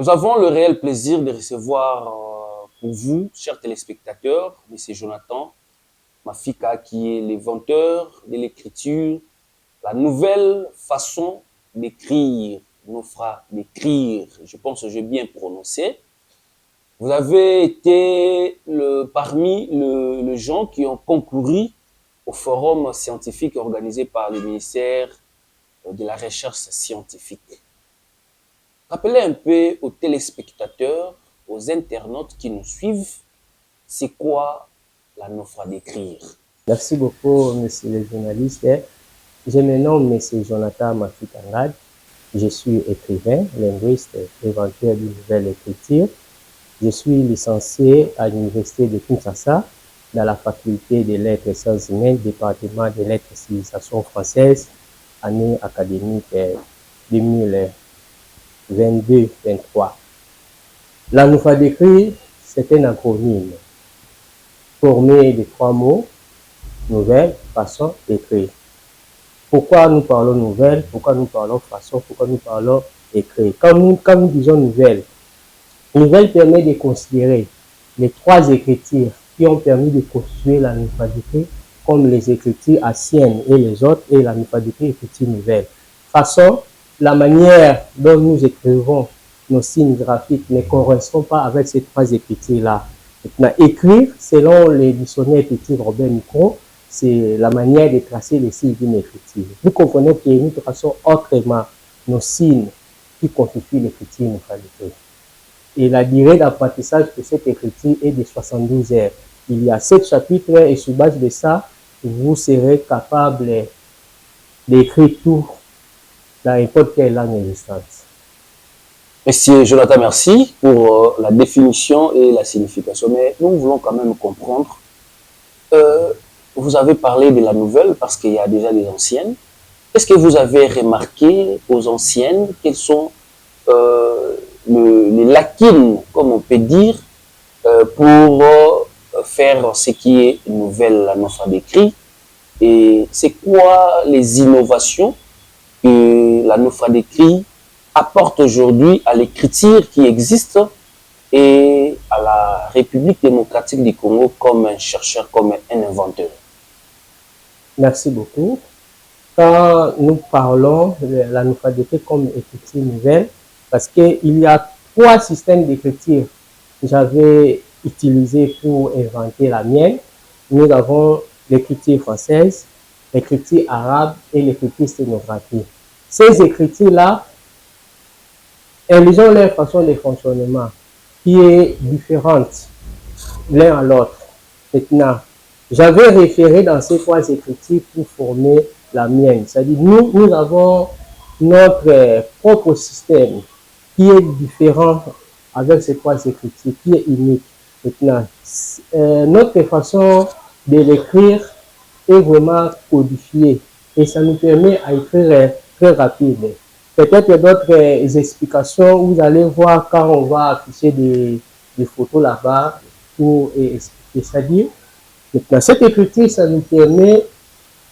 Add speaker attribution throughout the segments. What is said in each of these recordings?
Speaker 1: Nous avons le réel plaisir de recevoir pour vous, chers téléspectateurs, M. Jonathan Mafika, qui est l'inventeur de l'écriture, la nouvelle façon d'écrire, nous fera d'écrire, je pense que j'ai bien prononcé. Vous avez été parmi les gens qui ont concouru au forum scientifique organisé par le ministère de la Recherche scientifique. Rappelez un peu aux téléspectateurs, aux internautes qui nous suivent, c'est quoi la NOFRA d'écrire?
Speaker 2: Merci beaucoup, monsieur le journaliste. Je me nomme monsieur Jonathan Mafika. Je suis écrivain, linguiste, inventeur d'une nouvelle écriture. Je suis licencié à l'université de Kinshasa dans la faculté des lettres et sciences humaines, département des lettres et civilisations françaises, année académique 2022-23. La NOFRA d'écrire, c'est un acronyme formé de 3 mots: nouvelle, façon, écrire. Pourquoi nous parlons nouvelle? Pourquoi nous parlons façon? Pourquoi nous parlons écrire? Quand nous disons nouvelle, nouvelle permet de considérer les 3 écritures qui ont permis de construire la NOFRA d'écrire, comme les écritures anciennes et les autres, et la NOFRA d'écrire écriture nouvelle. Façon, la manière dont nous écrivons nos signes graphiques ne correspond pas avec ces 3 écritures-là. Maintenant, écrire, selon les dictionnaires écrits Robert Micro, c'est la manière de tracer les signes d'une écriture. Vous comprenez que nous traçons autrement nos signes qui constituent l'écriture NOFRA d'écrire. Et la durée d'apprentissage de cette écriture est de 72 heures. Il y a 7 chapitres et sur base de ça, vous serez capable d'écrire tout dans n'importe quelle langue existante.
Speaker 1: Monsieur Jonathan, merci pour la définition et la signification. Mais nous voulons quand même comprendre. Vous avez parlé de la nouvelle parce qu'il y a déjà des anciennes. Est-ce que vous avez remarqué aux anciennes quelles sont les lacunes, comme on peut dire, pour faire ce qui est nouvelle, la NOFRA d'écrit? Et c'est quoi les innovations que la NOFRA d'écrit apporte aujourd'hui à l'écriture qui existe et à la République démocratique du Congo comme un chercheur, comme un inventeur?
Speaker 2: Merci beaucoup. Quand nous parlons de la NOFRA d'écrire comme écriture nouvelle, parce qu'il y a 3 systèmes d'écriture que j'avais utilisés pour inventer la mienne. Nous avons l'écriture française, l'écriture arabe et l'écriture sténographique. Ces écritures-là, elles ont leur façon de fonctionnement qui est différente l'un à l'autre. Maintenant, j'avais référé dans ces 3 écritures pour former la mienne. C'est-à-dire, nous avons notre propre système qui est différent avec ces 3 écritures, qui est unique. Maintenant, notre façon de l'écrire est vraiment codifiée et ça nous permet à écrire très rapide. Peut-être d'autres explications, vous allez voir quand on va afficher des photos là-bas pour expliquer. C'est-à-dire, maintenant, cette écriture, ça nous permet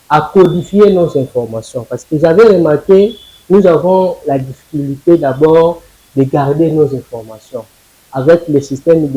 Speaker 2: à codifier nos informations. Parce que j'avais remarqué, nous avons la difficulté d'abord de garder nos informations. Avec le système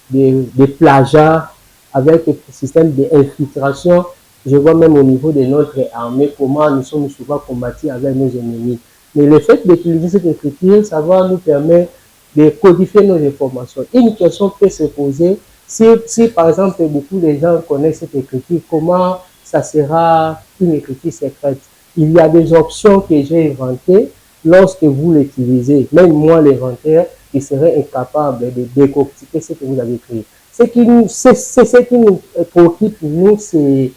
Speaker 2: de plagiat, avec le système d'infiltration, je vois même au niveau de notre armée comment nous sommes souvent combattus avec nos ennemis. Mais le fait d'utiliser cette écriture, ça va nous permettre de codifier nos informations. Une question peut se poser, si par exemple beaucoup de gens connaissent cette écriture, comment ça sera une écriture secrète? Il y a des options que j'ai inventées. Lorsque vous l'utilisez, même moi l'inventeur, il serait incapable de décortiquer ce que vous avez écrit. Ce qui nous préoccupe, nous, c'est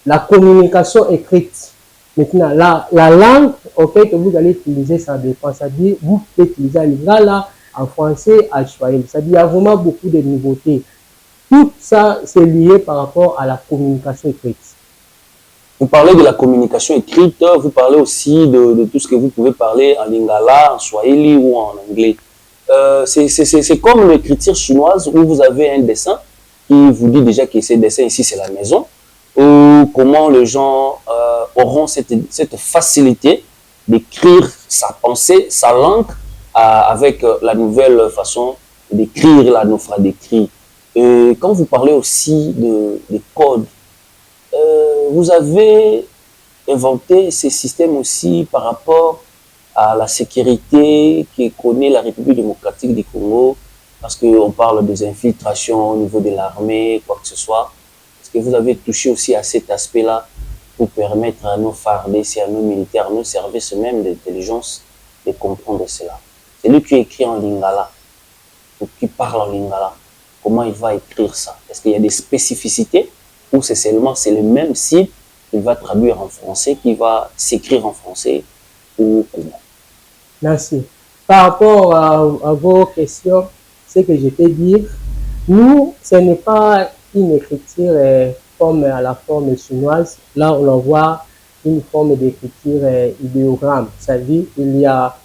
Speaker 2: la communication écrite. Maintenant, la langue que vous allez utiliser, ça dépend. C'est-à-dire, vous pouvez utiliser un lingala en français, à swahili. C'est-à-dire, il y a vraiment beaucoup de nouveautés. Tout ça, c'est lié par rapport à la communication écrite.
Speaker 1: Vous parlez de la communication écrite, vous parlez aussi de tout ce que vous pouvez parler en lingala, en swahili ou en anglais. C'est comme l'écriture chinoise où vous avez un dessin qui vous dit déjà que ce dessin ici c'est la maison, ou comment les gens auront cette facilité d'écrire sa pensée, sa langue avec la nouvelle façon d'écrire la nofra d'écrit. Quand vous parlez aussi des codes, vous avez inventé ces systèmes aussi par rapport à la sécurité que connaît la République démocratique du Congo, parce qu'on parle des infiltrations au niveau de l'armée, quoi que ce soit. Est-ce que vous avez touché aussi à cet aspect-là pour permettre à nos FARDC, à nos militaires, à nos services même d'intelligence de comprendre cela? C'est lui qui écrit en lingala, ou qui parle en lingala. Comment il va écrire ça? Est-ce qu'il y a des spécificités ou c'est seulement le même site qu'il va traduire en français, qui va s'écrire en français ou comment?
Speaker 2: Merci. Par rapport à vos questions, ce que je peux dire, nous, ce n'est pas une écriture comme à la forme chinoise. Là, on envoie une forme d'écriture idéogramme. C'est-à-dire, il y a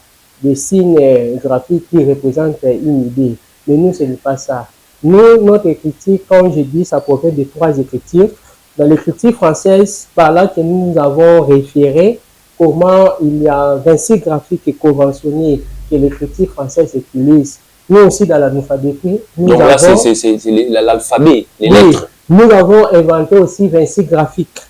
Speaker 2: des signes graphiques qui représentent une idée. Mais nous, ce n'est pas ça. Nous, notre écriture, comme je dis, ça provient de 3 écritures. Dans l'écriture française, par là que nous avons référé comment il y a 26 graphiques conventionnés que l'écriture française utilise. Nous aussi, dans l'alphabétique,
Speaker 1: donc là, c'est l'alphabet, les lettres.
Speaker 2: Nous avons inventé aussi 26 graphiques.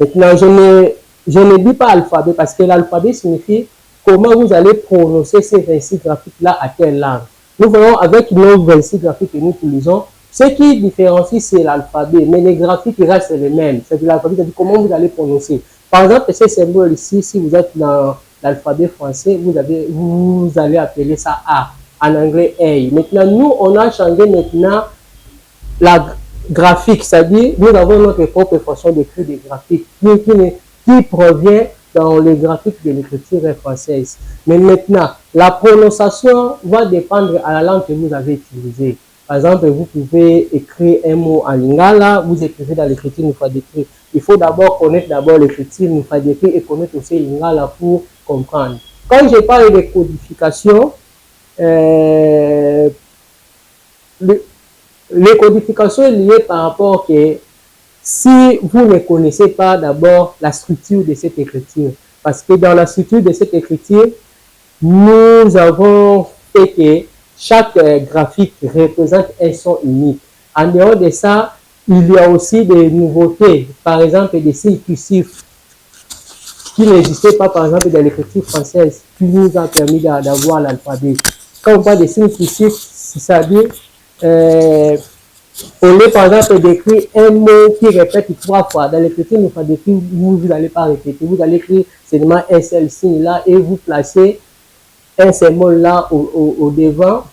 Speaker 2: Maintenant, je ne dis pas alphabet parce que l'alphabet signifie comment vous allez prononcer ces 26 graphiques-là à quelle langue. Nous voyons avec nos 26 graphiques que nous utilisons, ce qui différencie, c'est l'alphabet, mais les graphiques restent les mêmes. C'est l'alphabet, c'est comment vous allez prononcer. Par exemple, ce symbole ici, si vous êtes dans l'alphabet français, vous allez appeler ça A. En anglais, A. Maintenant, nous, on a changé maintenant la graphique, c'est-à-dire, nous avons notre propre façon d'écrire des graphiques qui provient dans les graphiques de l'écriture française. Mais maintenant, la prononciation va dépendre à la langue que vous avez utilisée. Par exemple, vous pouvez écrire un mot en lingala, vous écrivez dans l'écriture nufadécrit. Il faut d'abord connaître l'écriture nufadécrit et connaître aussi lingala pour comprendre. Quand je parle de codification, les codifications sont liées par rapport que si vous ne connaissez pas d'abord la structure de cette écriture, parce que dans la structure de cette écriture, nous avons fait que chaque graphique représente un son unique. En dehors de ça, il y a aussi des nouveautés, par exemple des signes cursifs qui n'existaient pas, par exemple, dans l'écriture française, qui nous a permis d'avoir l'alphabet. Quand on parle des signes cursifs, c'est-à-dire, au lieu, par exemple, d'écrire un mot qui répète 3 fois, dans l'écriture nufadécrit, vous n'allez pas répéter, vous allez écrire seulement un seul signe là et vous placez un symbole là au devant,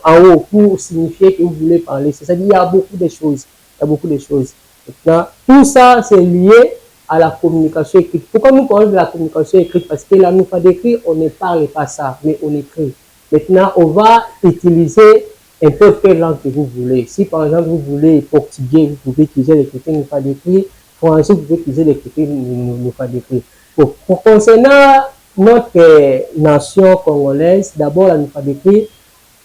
Speaker 2: en haut, pour signifier que vous voulez parler. C'est-à-dire qu'il y a beaucoup de choses. Il y a beaucoup de choses. Maintenant, tout ça, c'est lié à la communication écrite. Pourquoi nous parlons de la communication écrite? Parce que là, nous pas d'écrire, on ne parle pas ça, mais on écrit. Maintenant, on va utiliser un peu quelle langue que vous voulez. Si par exemple, vous voulez portugais, vous pouvez utiliser l'écriture nous pas d'écrire. Français, vous pouvez utiliser l'écriture nous pas d'écrire. Pour concernant notre nation congolaise, d'abord l'alphabétique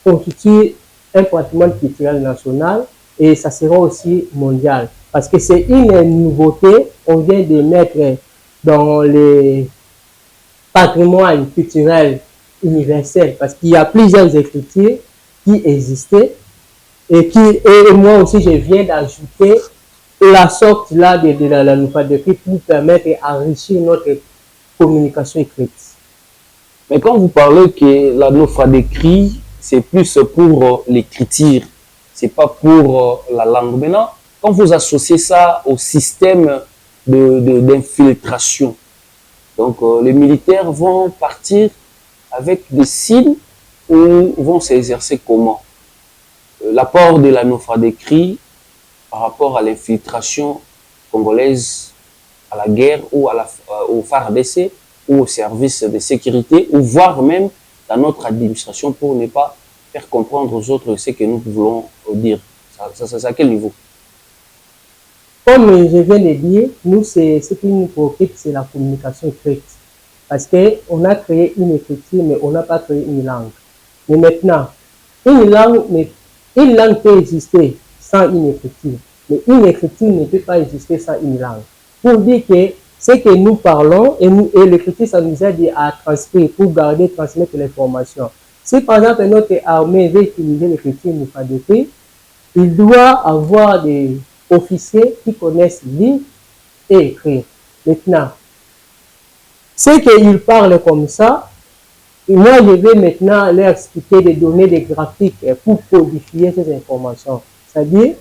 Speaker 2: constitue un patrimoine culturel national et ça sera aussi mondial. Parce que c'est une nouveauté, on vient de mettre dans les patrimoines culturels universels, parce qu'il y a plusieurs écritures qui existaient et moi aussi je viens d'ajouter la sorte là de l'alphabétique pour permettre d'enrichir notre communication écrite.
Speaker 1: Mais quand vous parlez que la nofra d'écrit, c'est plus pour l'écriture, c'est pas pour la langue. Maintenant, quand vous associez ça au système d'infiltration, donc les militaires vont partir avec des signes ou vont s'exercer comment? L'apport de la nofra d'écrit par rapport à l'infiltration congolaise à la guerre ou au FARDC ou au service de sécurité, ou voire même dans notre administration pour ne pas faire comprendre aux autres ce que nous voulons dire. C'est à quel niveau?
Speaker 2: Comme je viens de dire, nous, ce qui nous préoccupe, c'est la communication écrite. Parce qu'on a créé une écriture, mais on n'a pas créé une langue. Mais maintenant, une langue peut exister sans une écriture, mais une écriture ne peut pas exister sans une langue. Pour dire que c'est que nous parlons et l'écriture, ça nous aide à transcrire pour garder, transmettre l'information. Si par exemple notre armée veut utiliser l'écriture alphabétique, il doit avoir des officiers qui connaissent lire et écrire. Maintenant, c'est qu'ils parlent comme ça. Moi, je vais maintenant leur expliquer des données, des graphiques pour codifier ces informations. C'est-à-dire,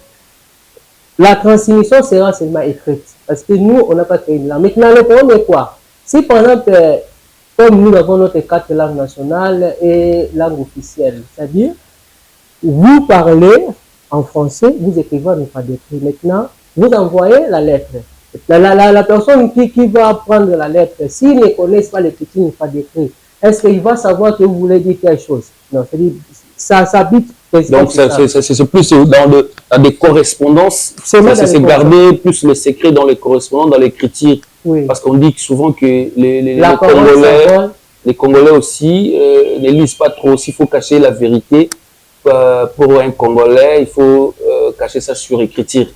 Speaker 2: la transmission sera seulement écrite. Parce que nous, on n'a pas créé une langue. Maintenant, le problème est quoi? Si par exemple, comme nous avons notre 4 langues nationales et langue officielle, c'est-à-dire, vous parlez en français, vous écrivez en alphabétique. Maintenant, vous envoyez la lettre. La personne qui va prendre la lettre, s'il ne connaît pas l'écriture alphabétique, est-ce qu'il va savoir que vous voulez dire quelque chose? Non, c'est-à-dire, ça s'habite.
Speaker 1: Donc, c'est plus dans des correspondances. C'est garder plus le secret dans les correspondances, dans l'écriture. Oui. Parce qu'on dit souvent que les Congolais aussi ne lisent pas trop. S'il faut cacher la vérité, pour un Congolais, il faut cacher ça sur écriture.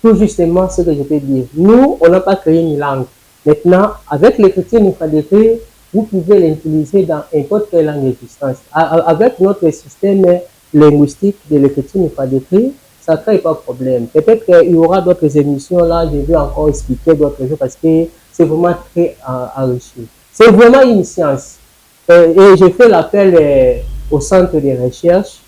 Speaker 2: Tout justement ce que je peux dire. Nous, on n'a pas créé une langue. Maintenant, avec l'écriture alphabétique, vous pouvez l'utiliser dans n'importe quelle langue existante. Avec notre système linguistique de l'écriture alphabétique, ça ne crée pas de problème. Peut-être qu'il y aura d'autres émissions là, je vais encore expliquer d'autres choses parce que c'est vraiment très enrichi. C'est vraiment une science. Et je fais l'appel au centre de recherche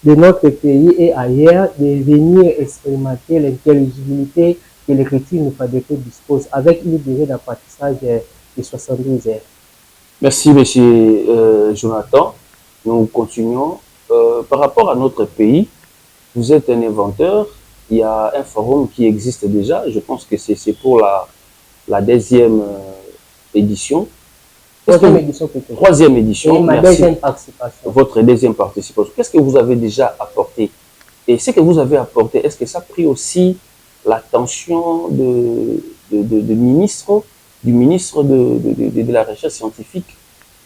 Speaker 2: de notre pays et ailleurs de venir expérimenter l'intelligibilité que l'écriture alphabétique dispose avec une durée d'apprentissage de 72 heures.
Speaker 1: Merci, monsieur Jonathan. Nous continuons. Par rapport à notre pays, vous êtes un inventeur. Il y a un forum qui existe déjà. Je pense que c'est pour la deuxième édition. Troisième édition.
Speaker 2: Et ma deuxième participation.
Speaker 1: Votre deuxième participation. Qu'est-ce que vous avez déjà apporté? Et ce que vous avez apporté, est-ce que ça a pris aussi l'attention du ministre de la recherche scientifique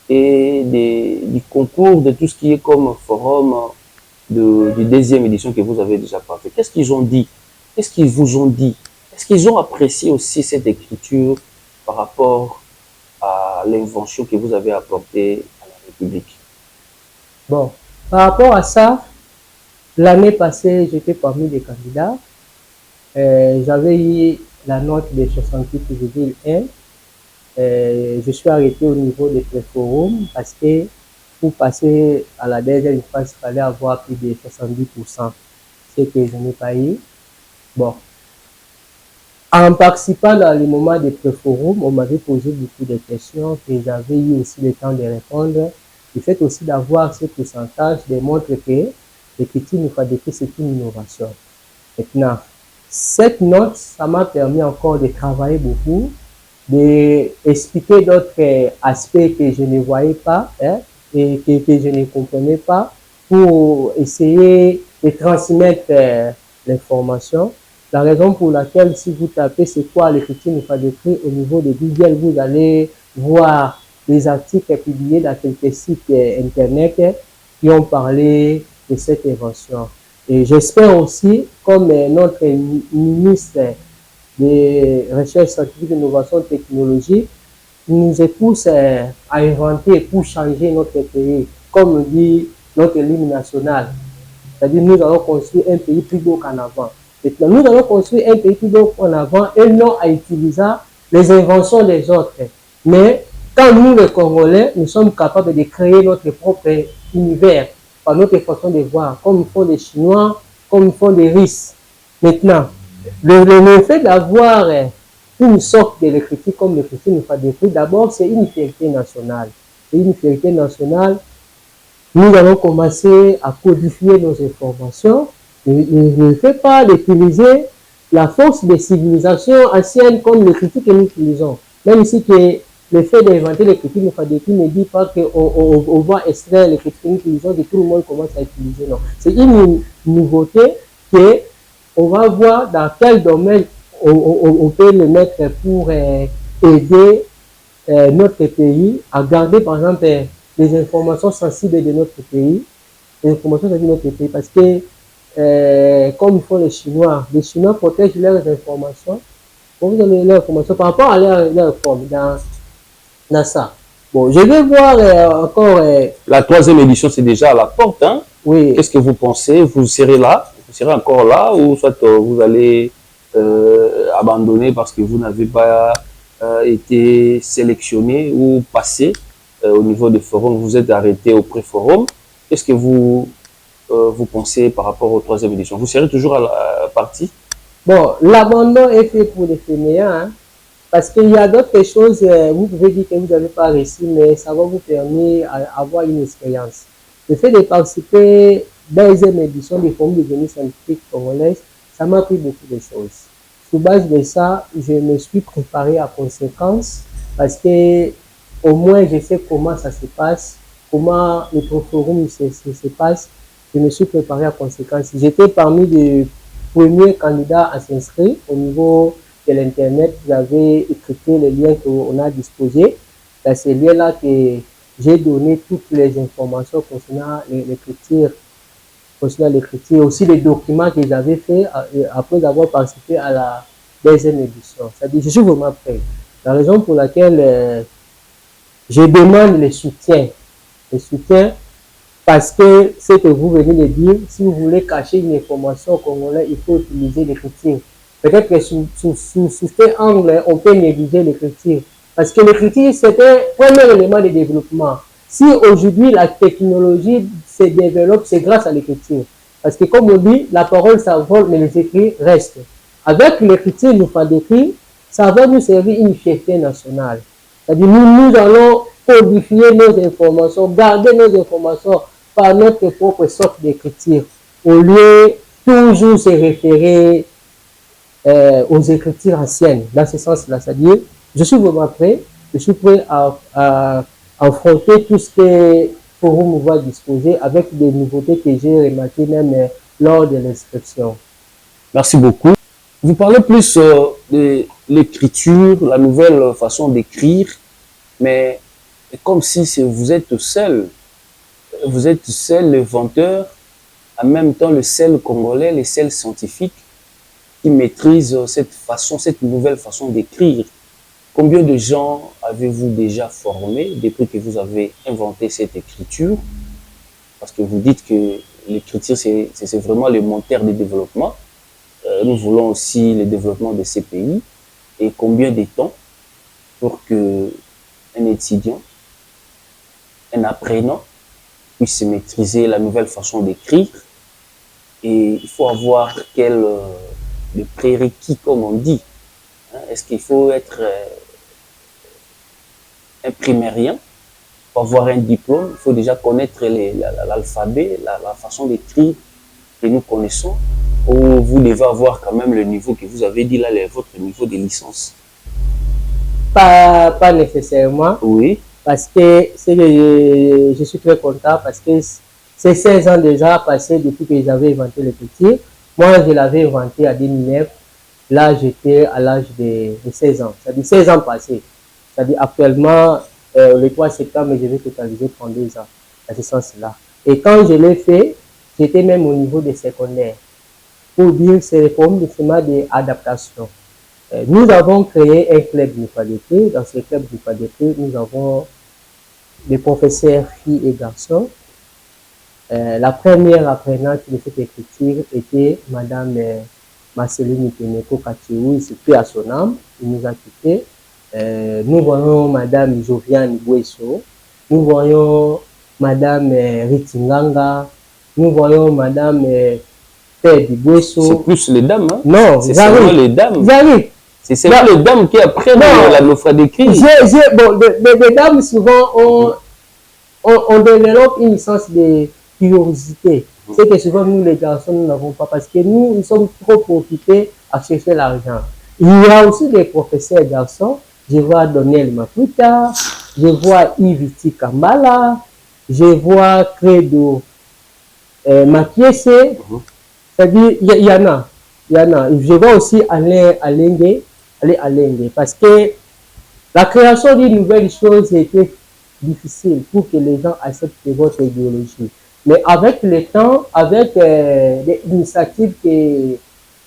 Speaker 1: et du concours de tout ce qui est comme forum de deuxième édition que vous avez déjà parlé? Qu'est-ce qu'ils ont dit? Qu'est-ce qu'ils vous ont dit? Est-ce qu'ils ont apprécié aussi cette écriture par rapport à l'invention que vous avez apportée à la République?
Speaker 2: Bon, par rapport à ça, l'année passée, j'étais parmi les candidats. J'avais eu la note de 68,1. Je suis arrêté au niveau des préforums parce que pour passer à la deuxième phase, il fallait avoir plus de 70%. Ce que je n'ai pas eu. Bon. En participant dans les moments des préforums, on m'avait posé beaucoup de questions que j'avais eu aussi le temps de répondre. Le fait aussi d'avoir ce pourcentage démontre que l'écriture alphabétique, c'est une innovation. Maintenant, cette note, ça m'a permis encore de travailler beaucoup, d'expliquer d'autres aspects que je ne voyais pas et que je ne comprenais pas pour essayer de transmettre l'information. La raison pour laquelle, si vous tapez c'est quoi l'écriture alphabétique au niveau de Google, vous allez voir des articles publiés dans quelques sites internet qui ont parlé de cette invention. Et j'espère aussi, comme notre ministre des Recherches scientifiques et d'innovation technologique nous pousse à inventer pour changer notre pays, comme dit notre ligne nationale. C'est-à-dire nous allons construire un pays plus beau qu'en avant. Maintenant, nous allons construire un pays plus beau qu'en avant et non à utiliser les inventions des autres. Mais quand nous, les Congolais, nous sommes capables de créer notre propre univers par notre façon de voir, comme font les Chinois, comme font les Russes. Maintenant, le fait d'avoir une sorte de l'écriture comme l'écriture alphabétique, d'abord, c'est une fierté nationale. C'est une fierté nationale. Nous allons commencer à codifier nos informations. Ne fait pas d'utiliser la force des civilisations anciennes comme l'écriture que nous utilisons. Même si que le fait d'inventer l'écriture alphabétique ne dit pas qu'on va extraire l'écriture que nous utilisons, que tout le monde commence à utiliser. Non. C'est une nouveauté qu'on va voir dans quel domaine on peut le mettre pour aider notre pays à garder, par exemple, les informations sensibles de notre pays. Les informations sensibles de notre pays, parce que comme font les Chinois protègent leurs informations Pour vous donner l'information par rapport à leur forme dans ça. Bon, je vais voir encore.
Speaker 1: La 3e édition, c'est déjà à la porte. Hein?
Speaker 2: Oui.
Speaker 1: Qu'est-ce que vous pensez? Vous serez là? Vous serez encore là? Ou soit vous allez abandonner parce que vous n'avez pas été sélectionné ou passé au niveau des forums? Vous êtes arrêté au pré-forum. Qu'est-ce que vous pensez par rapport aux 3e édition? Vous serez toujours à la partie?
Speaker 2: Bon, l'abandon est fait pour les fainéants. Hein? Parce qu'il y a d'autres choses, vous pouvez dire que vous n'avez pas réussi, mais ça va vous permettre d'avoir une expérience. Le fait de participer dans les éditions des forums de génie scientifique congolaises, ça m'a appris beaucoup de choses. Sur base de ça, je me suis préparé à conséquence parce que au moins je sais comment ça se passe, comment le forum se passe. Je me suis préparé à conséquence. J'étais parmi les premiers candidats à s'inscrire au niveau de l'Internet. Vous avez écrit les liens qu'on a disposés. Dans ces liens-là que j'ai donné toutes les informations concernant l'écriture, aussi les documents que j'avais fait après avoir participé à la 2e édition. C'est-à-dire, je suis vraiment prêt. La raison pour laquelle je demande le soutien parce que ce que vous venez de dire, si vous voulez cacher une information au Congolais, il faut utiliser l'écriture. Peut-être que sous cet angle, on peut négliger l'écriture. Parce que l'écriture, c'est un premier élément de développement. Si aujourd'hui la technologie se développe, c'est grâce à l'écriture. Parce que comme on dit, la parole s'envole, mais les écrits restent. Avec l'écriture, nous faut d'écrire, ça va nous servir une fierté nationale. C'est-à-dire nous allons codifier nos informations, garder nos informations par notre propre sorte d'écriture, au lieu toujours se référer aux écritures anciennes. Dans ce sens-là, c'est-à-dire, je suis vraiment prêt, je suis prêt à affronter tout ce que Forum va disposer avec des nouveautés que j'ai remarquées même lors de l'inscription.
Speaker 1: Merci beaucoup. Vous parlez plus de l'écriture, la nouvelle façon d'écrire, mais comme si vous êtes seul. Vous êtes seul le venteur, en même temps le seul Congolais, le seul scientifique qui maîtrise cette nouvelle façon d'écrire. Combien de gens avez-vous déjà formé depuis que vous avez inventé cette écriture? Parce que vous dites que l'écriture, c'est vraiment le moteur de développement. Nous voulons aussi le développement de ces pays. Et combien de temps pour qu'un étudiant, un apprenant, puisse maîtriser la nouvelle façon d'écrire? Et il faut avoir le prérequis, comme on dit. Est-ce qu'il faut être un primérien pour avoir un diplôme? Il faut déjà connaître l'alphabet, la façon d'écrire que nous connaissons, ou vous devez avoir quand même le niveau que vous avez dit là, votre niveau de licence?
Speaker 2: Pas nécessairement.
Speaker 1: Oui.
Speaker 2: Parce que je suis très content parce que c'est 16 ans déjà passés depuis que j'avais inventé l'écriture. Moi, je l'avais inventé à 2009. Là, j'étais à l'âge de 16 ans. C'est-à-dire 16 ans passés. C'est-à-dire actuellement, le 3 septembre, je vais totaliser 32 ans. Dans ce sens-là. Et quand je l'ai fait, j'étais même au niveau des secondaires. Pour dire, c'est comme des schémas d'adaptation. Nous avons créé un club d'IFADP. Dans ce club d'IFADP, nous avons des professeurs filles et garçons. La première apprenante de cette écriture était Madame Marceline Peneko Katiou, c'était à son âme, il nous a quittés. Nous voyons Madame Joviane Bouesso, nous voyons Madame Ritinganga, nous voyons Madame Ted Bouesso.
Speaker 1: C'est plus les dames, hein?
Speaker 2: Non,
Speaker 1: c'est seulement les dames. C'est seulement les dames qui apprennent la nouvelle d'écrire.
Speaker 2: Bon, les dames, souvent, on développe une sens de curiosité. C'est que souvent, nous, les garçons, nous n'avons pas, parce que nous sommes trop occupés à chercher l'argent. Il y a aussi des professeurs garçons. Je vois Donnel Maputa, je vois Yviti Kambala, je vois Credo Makiese. C'est-à-dire, il y en a. Je vois aussi Alain Alenge, parce que la création d'une nouvelle chose était difficile pour que les gens acceptent votre idéologie. Mais avec le temps, avec les initiatives que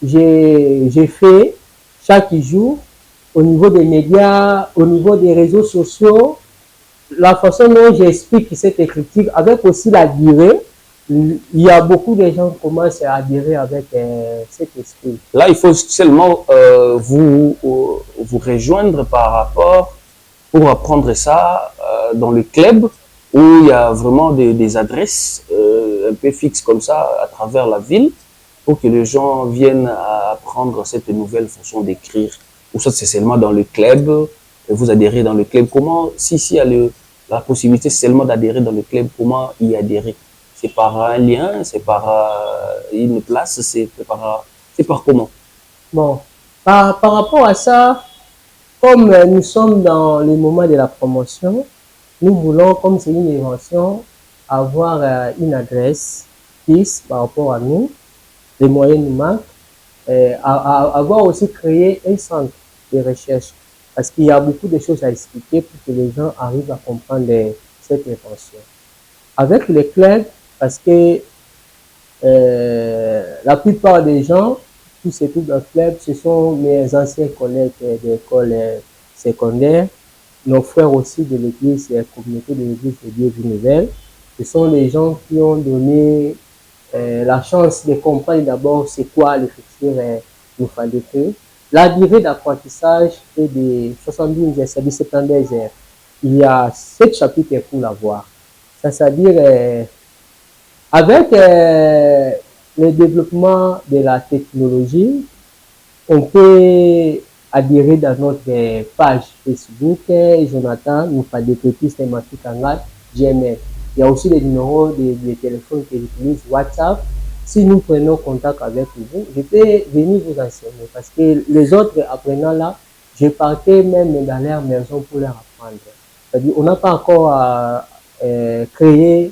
Speaker 2: j'ai fait chaque jour, au niveau des médias, au niveau des réseaux sociaux, la façon dont j'explique cette écriture, avec aussi la durée, il y a beaucoup de gens qui commencent à adhérer avec cet esprit.
Speaker 1: Là, il faut seulement vous rejoindre par rapport pour apprendre ça dans le club où il y a vraiment des adresses un peu fixes comme ça à travers la ville pour que les gens viennent à apprendre cette nouvelle façon d'écrire. Ou ça, c'est seulement dans le club, vous adhérez dans le club. Comment, si il y a la possibilité seulement d'adhérer dans le club, comment y adhérer? C'est par un lien, c'est par une place, c'est par comment?
Speaker 2: Bon, par rapport à ça, comme nous sommes dans le moment de la promotion, nous voulons, comme c'est une invention, avoir une adresse fixe par rapport à nous, les moyens nous manquent, avoir aussi créé un centre de recherche, parce qu'il y a beaucoup de choses à expliquer pour que les gens arrivent à comprendre cette invention. Avec les clubs, parce que la plupart des gens qui se trouvent dans le club, ce sont mes anciens collègues d'école secondaire, nos frères aussi de l'église, la communauté de l'église de Dieu Vie Nouvelle. Ce sont les gens qui ont donné la chance de comprendre d'abord c'est quoi l'écriture nous fallait faire. La durée d'apprentissage est de 70 heures, c'est-à-dire 72 heures. Il y a 7 chapitres pour l'avoir. C'est-à-dire avec le développement de la technologie, on peut adhérer dans notre page Facebook, Jonathan nous fait des petits thématiques en Gmail. Il y a aussi les numéros de téléphone que j'utilise, WhatsApp. Si nous prenons contact avec vous, je peux venir vous enseigner parce que les autres apprenants là, je partais même dans leur maison pour leur apprendre. C'est-à-dire, on n'a pas encore créé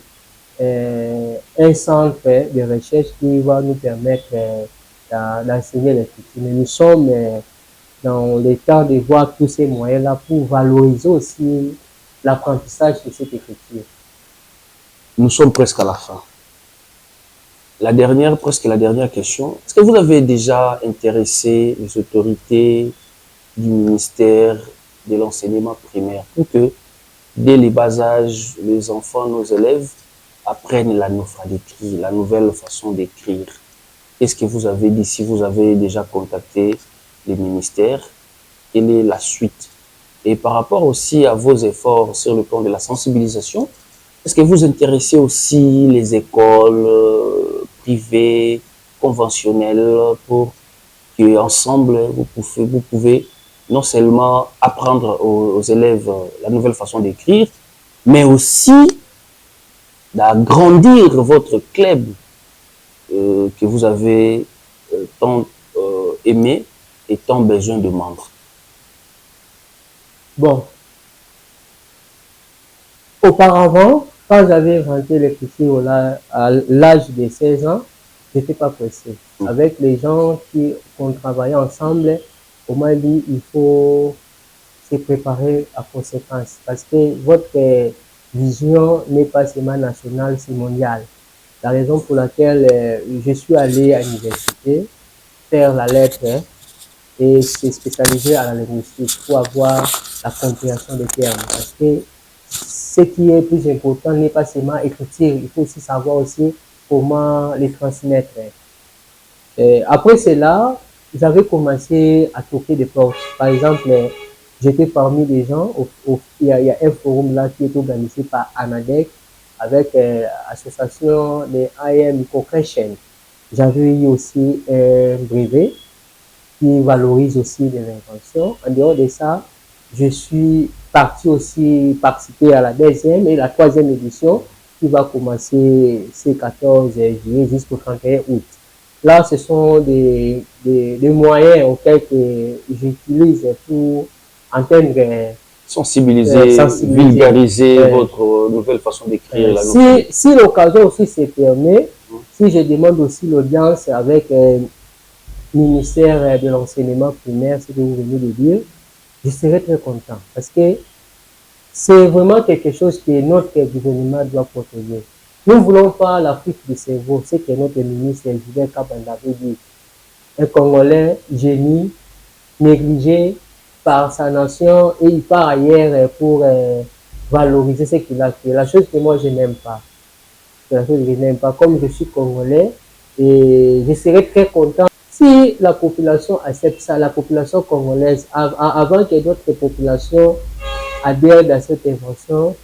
Speaker 2: un centre de recherche qui va nous permettre d'enseigner l'écriture. Mais nous sommes dans le temps de voir tous ces moyens-là pour valoriser aussi l'apprentissage de cette écriture.
Speaker 1: Nous sommes presque à la fin. Presque la dernière question. Est-ce que vous avez déjà intéressé les autorités du ministère de l'enseignement primaire pour que, dès les bas âges, les enfants, nos élèves, apprennent l'alphabétique, la nouvelle façon d'écrire? Qu'est-ce que vous avez dit? Si vous avez déjà contacté les ministères, quelle est la suite? Et par rapport aussi à vos efforts sur le plan de la sensibilisation, est-ce que vous intéressez aussi les écoles privées, conventionnelles, pour qu'ensemble, vous pouvez non seulement apprendre aux élèves la nouvelle façon d'écrire, mais aussi d'agrandir votre club que vous avez tant aimé et tant besoin de membres?
Speaker 2: Bon, auparavant, quand j'avais inventé l'écriture à l'âge de 16 ans, je n'étais pas pressé. Avec les gens qui ont travaillé ensemble, on m'a dit il faut se préparer à conséquence parce que votre vision n'est pas seulement nationale, c'est mondiale. La raison pour laquelle je suis allé à l'université faire la lettre et se spécialiser à la linguistique pour avoir la compréhension des termes. Parce que ce qui est plus important n'est pas seulement écrire, il faut aussi savoir aussi comment les transmettre. Et après cela, j'avais commencé à toquer des portes. Par exemple, j'étais parmi les gens, il y a un forum là qui est organisé par ANADEC avec l'association des IM Co-Creation. J'avais eu aussi un brevet qui valorise aussi les inventions. En dehors de ça, je suis parti aussi participer à la deuxième et la troisième édition qui va commencer ce 14 juillet jusqu'au 31 août. Là, ce sont des moyens auxquels j'utilise pour entendre,
Speaker 1: sensibiliser, vulgariser votre nouvelle façon d'écrire.
Speaker 2: Si l'occasion aussi se permet, si je demande aussi l'audience avec le ministère de l'enseignement primaire, ce que vous venez de dire, je serais très content parce que c'est vraiment quelque chose que notre gouvernement doit protéger. Nous ne voulons pas l'Afrique du cerveau, c'est que notre ministre Gilbert Kabanda avait dit. Un Congolais génie, négligé, par sa nation et il part ailleurs pour valoriser ce qu'il a fait. La chose que moi je n'aime pas. La chose que je n'aime pas. Comme je suis congolais, et je serais très content si la population accepte ça, la population congolaise, avant que d'autres populations adhèrent à cette invention,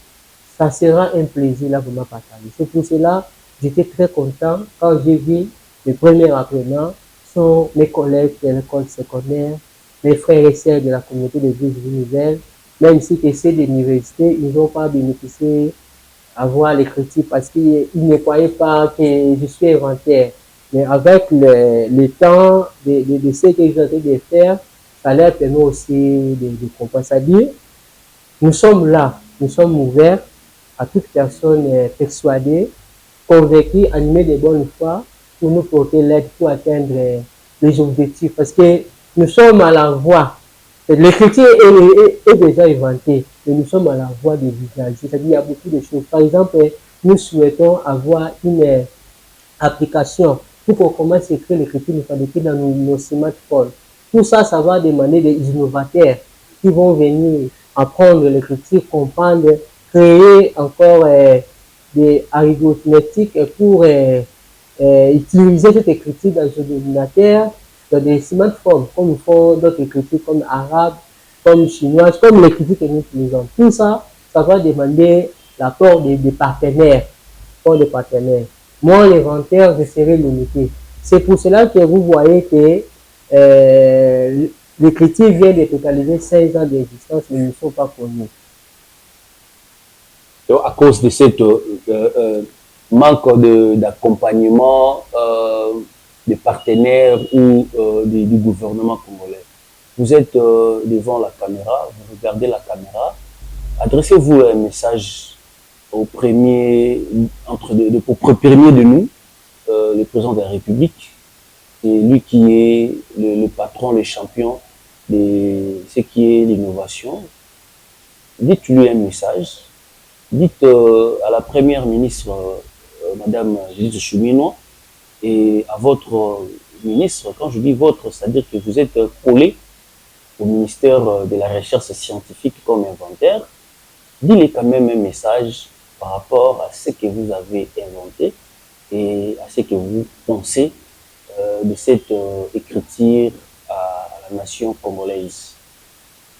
Speaker 2: ça sera un plaisir là pour ma partager. C'est pour cela que j'étais très content quand j'ai vu les premiers apprenants sont mes collègues de l'école secondaire, mes frères et sœurs de la communauté de Dieu nouvelle, même si que c'est des universités, ils n'ont pas bénéficié à voir l'écriture parce qu'ils ne croyaient pas que je suis inventaire. Mais avec le temps de ce que j'ai envie de faire, ça leur permet aussi de comprendre. C'est-à-dire, nous sommes là, nous sommes ouverts à toute personne persuadée, convaincue, animée de bonne foi pour nous porter l'aide pour atteindre les objectifs. Parce que nous sommes à la voie. L'écriture est déjà inventée, mais nous sommes à la voie de l'usage. C'est-à-dire qu'il y a beaucoup de choses. Par exemple, nous souhaitons avoir une application pour qu'on commence à écrire l'écriture alphabétique dans nos smartphones. Tout ça, ça va demander des innovateurs qui vont venir apprendre l'écriture, comprendre, créer encore des arithmétiques pour utiliser cette écriture dans un ordinateur, dans des smartphones, comme font d'autres écritures comme arabe, comme chinoise, comme l'écriture que nous utilisons. Tout ça, ça va demander l'apport des partenaires, Moi, l'inventaire, je serai limité. C'est pour cela que vous voyez que l'écriture vient de totaliser 16 ans d'existence, mais ils ne sont pas connus.
Speaker 1: Donc, à cause de cette manque d'accompagnement des partenaires ou du gouvernement congolais, vous êtes devant la caméra, vous regardez la caméra, adressez-vous un message au premier de nous, le président de la République, c'est lui qui est le patron, le champion de ce qui est l'innovation. Dites-lui un message, dites à la première ministre, Madame Judith Chimino, et à votre ministre, quand je dis votre, c'est-à-dire que vous êtes collé au ministère de la Recherche scientifique comme inventaire, dites-lui quand même un message par rapport à ce que vous avez inventé et à ce que vous pensez de cette écriture à la nation congolaise.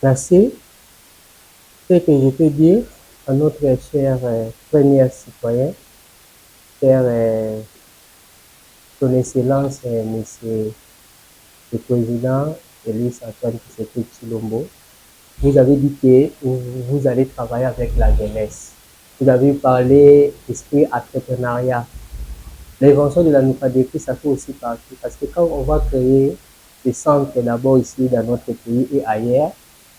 Speaker 2: Merci. Ce que je peux dire à notre cher premier citoyen, cher son Excellence, Monsieur le Président Félix Antoine Tshisekedi Tshilombo, vous avez dit que vous allez travailler avec la jeunesse. Vous avez parlé d'esprit entrepreneuriat. L'invention de la NUFADEPI, ça fait aussi partie. Parce que quand on va créer des centres d'abord ici dans notre pays et ailleurs,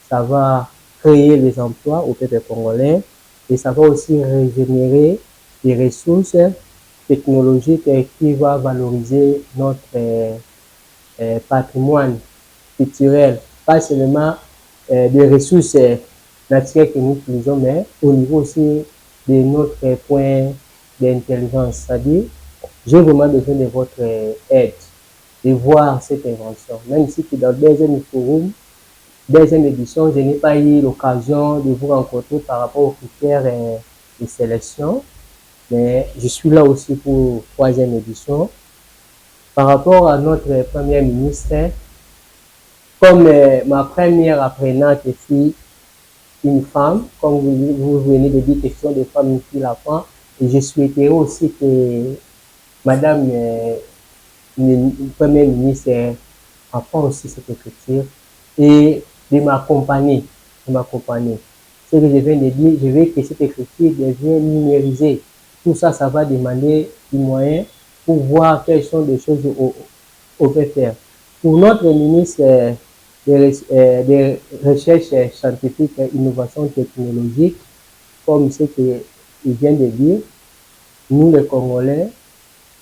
Speaker 2: ça va créer les emplois au peuple congolais et ça va aussi régénérer des ressources technologiques qui va valoriser notre patrimoine culturel, pas seulement des ressources naturelles que nous utilisons, mais au niveau aussi de notre point d'intelligence. C'est-à-dire, j'ai vraiment besoin de votre aide, de voir cette invention. Même si dans le deuxième forum, deuxième édition, je n'ai pas eu l'occasion de vous rencontrer par rapport aux critères de sélection, mais je suis là aussi pour troisième édition. Par rapport à notre premier ministre, comme ma première apprenante est une femme, comme vous venez de dire, question de femmes, une fille, la femme, et je souhaiterais aussi que Madame Première ministre apprend aussi cette écriture et de m'accompagner. Ce que je viens de dire, je veux que cette écriture devienne numérisée. Tout ça, ça va demander du moyen pour voir quelles sont les choses au peut faire. Pour notre ministre des recherches scientifiques et innovation technologique, comme ce qu'il vient de dire, nous les Congolais,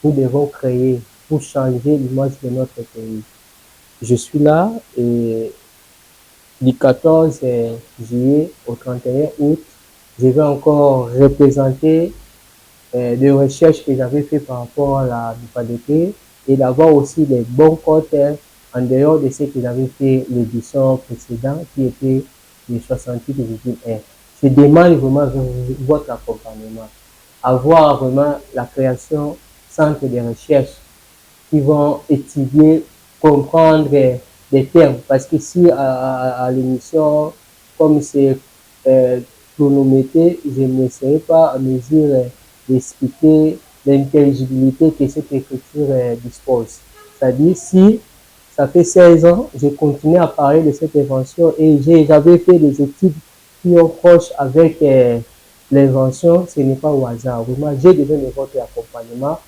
Speaker 2: nous devons créer pour changer l'image de notre pays. Je suis là et du 14 juillet au 31 août, je vais encore représenter des recherches que j'avais fait par rapport à la NUFADEPI et d'avoir aussi des bons comptes en dehors de ce que j'avais fait l'édition précédente, qui était de 68,1. Je demande vraiment votre accompagnement, avoir vraiment la création centre de recherche qui vont étudier, comprendre des termes. Parce que si à l'émission, comme c'est chronométré, je ne serai pas en mesure d'expliquer l'intelligibilité que cette écriture dispose. C'est-à-dire, si ça fait 16 ans, je continue à parler de cette invention et j'avais fait des études qui ont proche avec l'invention, ce n'est pas au hasard. Vraiment, j'ai besoin de votre accompagnement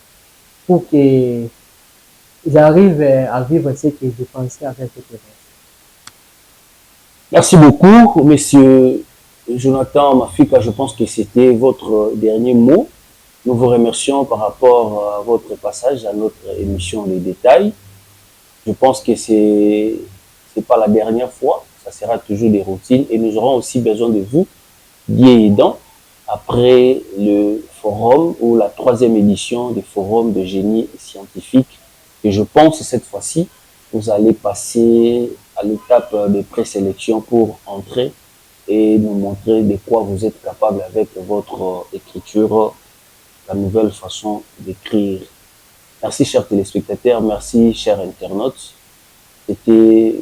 Speaker 2: pour que j'arrive à vivre ce que je pensais avec cette invention.
Speaker 1: Merci beaucoup, monsieur Jonathan Mafika. Je pense que c'était votre dernier mot. Nous vous remercions par rapport à votre passage à notre émission Les Détails. Je pense que c'est pas la dernière fois. Ça sera toujours des routines et nous aurons aussi besoin de vous, Dieu aidant, après le forum ou la 3e édition du forum de génie scientifique. Et je pense cette fois-ci, vous allez passer à l'étape de présélection pour entrer et nous montrer de quoi vous êtes capable avec votre écriture, la nouvelle façon d'écrire. Merci chers téléspectateurs, merci chers internautes. C'était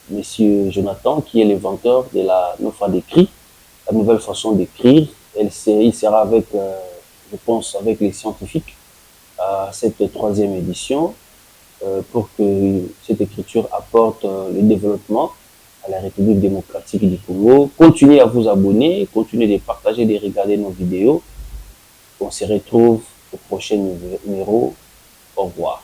Speaker 1: monsieur Jonathan qui est l'inventeur de la la nouvelle façon d'écrire. Il sera avec, je pense, avec les scientifiques à cette 3e édition pour que cette écriture apporte le développement à la République démocratique du Congo. Continuez à vous abonner, continuez de partager, de regarder nos vidéos. On se retrouve au prochain numéro. Au revoir.